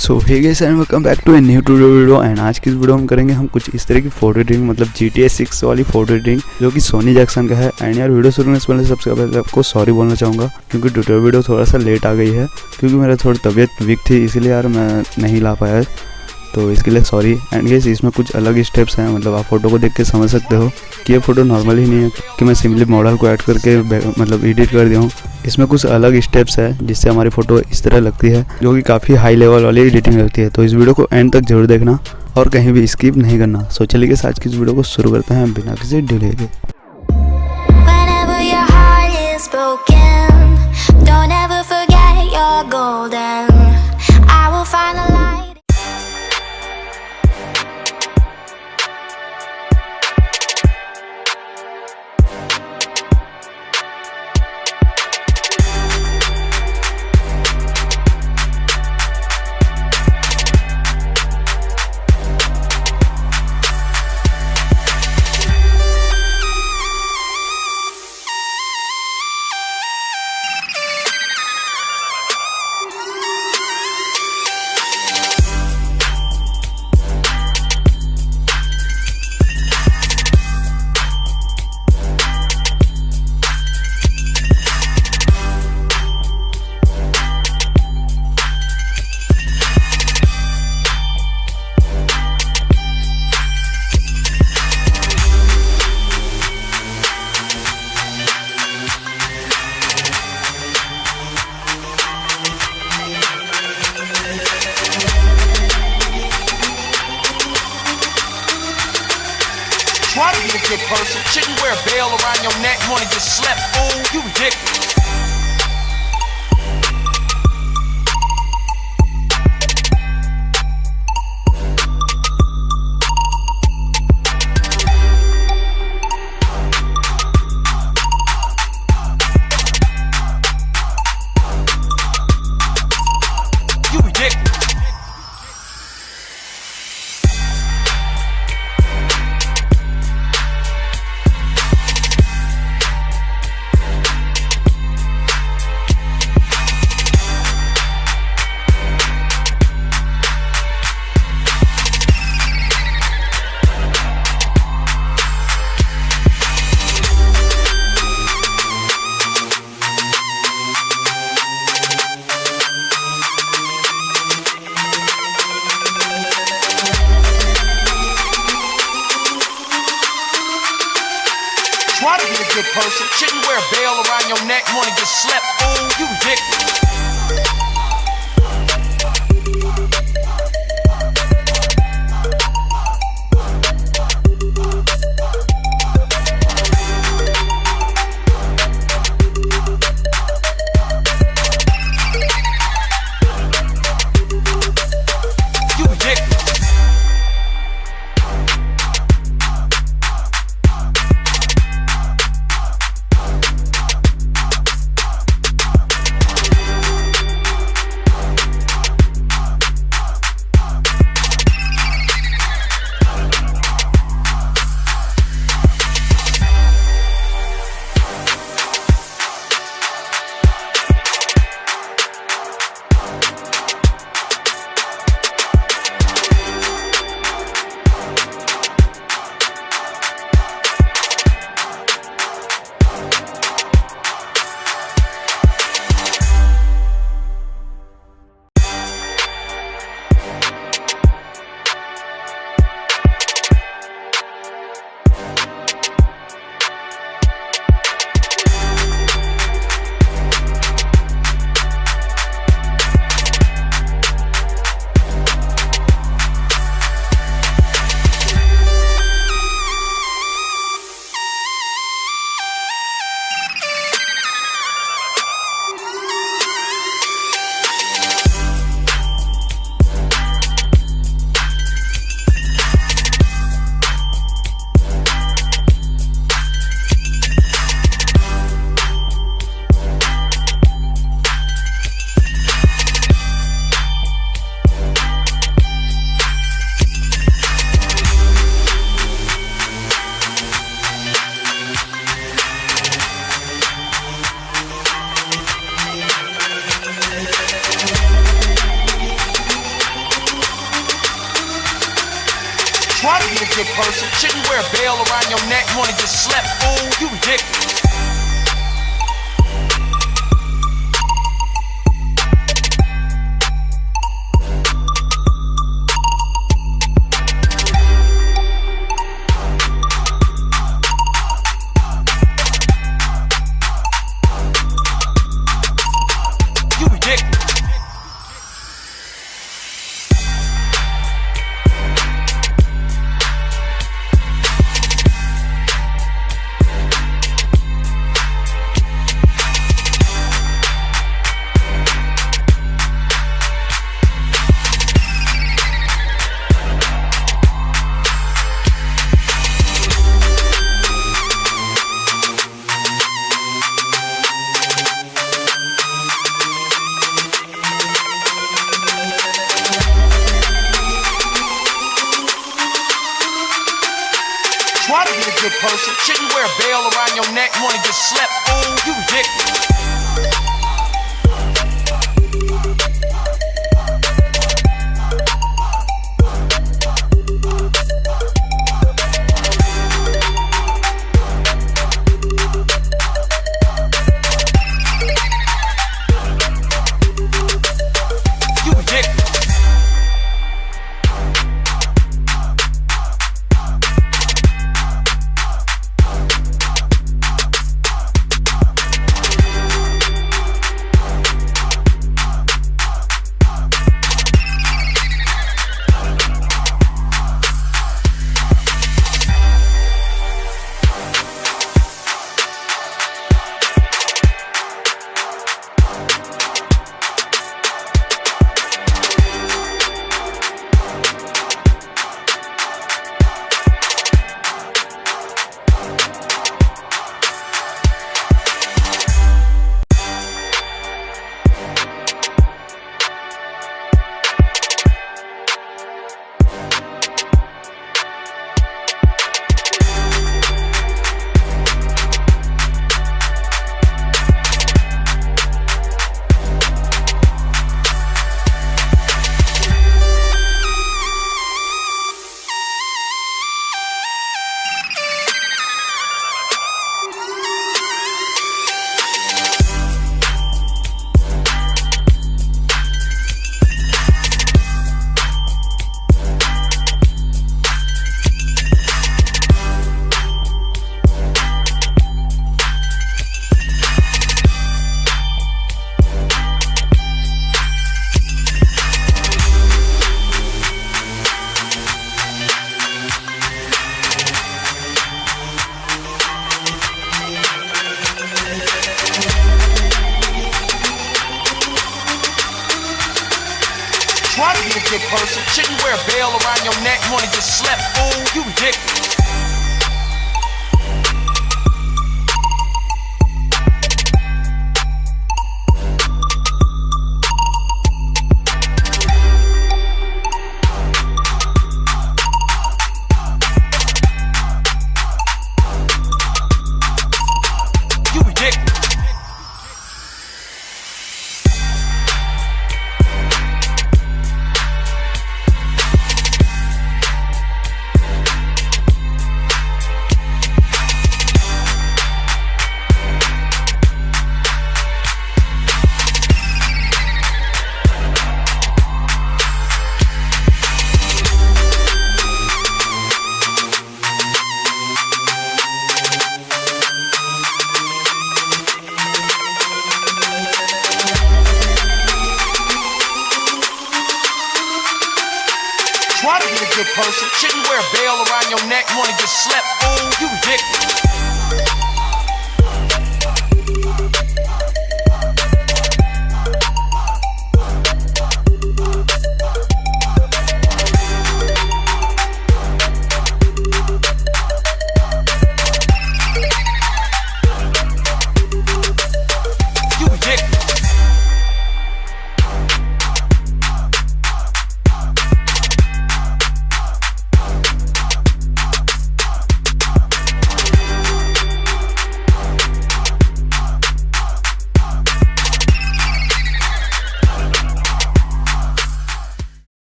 So hey guys and welcome back to a new tutorial video. एंड आज की इस वीडियो में करेंगे हम कुछ इस तरह की फोटो एडिटिंग, मतलब GTA 6 वाली फोटो एडिटिंग जो कि सोनी जैक्सन का है। एंड यार वीडियो शुरू करने से पहले सबसे पहले आपको सॉरी बोलना चाहूँगा क्योंकि ट्यूटोरियल वीडियो थोड़ा सा लेट आ गई है, क्योंकि मेरा थोड़ी तबीयत वीक थी, इसीलिए यार मैं नहीं ला पाया, तो इसके लिए सॉरी। एंड गाइस इसमें कुछ अलग स्टेप्स हैं, मतलब आप फोटो को देख के समझ सकते हो कि ये फ़ोटो नॉर्मल ही नहीं है कि मैं सिंपली मॉडल को ऐड करके मतलब एडिट कर दिया हूँ। इसमें कुछ अलग स्टेप्स है जिससे हमारी फ़ोटो इस तरह लगती है, जो कि काफ़ी हाई लेवल वाली एडिटिंग लगती है। तो इस वीडियो को एंड तक जरूर देखना और कहीं भी स्किप नहीं करना। सो चलिए आज की इस वीडियो को शुरू करते हैं बिना किसी डिले के। Try to be a good person. Shouldn't wear a veil around your neck. Wanna get slept, fool? You ridiculous. You ridiculous. Try to be a good person. Shouldn't wear a veil around your neck. Wanna get slept, fool? You ridiculous. You ridiculous. Try to be a good person. Shouldn't wear a veil around your neck. Wanna get slept, fool? You ridiculous. Try to be a good person. Shouldn't wear a veil around your neck. Wanna get slept, fool? You ridiculous. Try to be a good person. Shouldn't wear a veil around your neck. Wanna get slept, fool? You ridiculous. You ridiculous. Try to be a good person. Shouldn't wear a veil around your neck. Wanna get slept, fool? You ridiculous.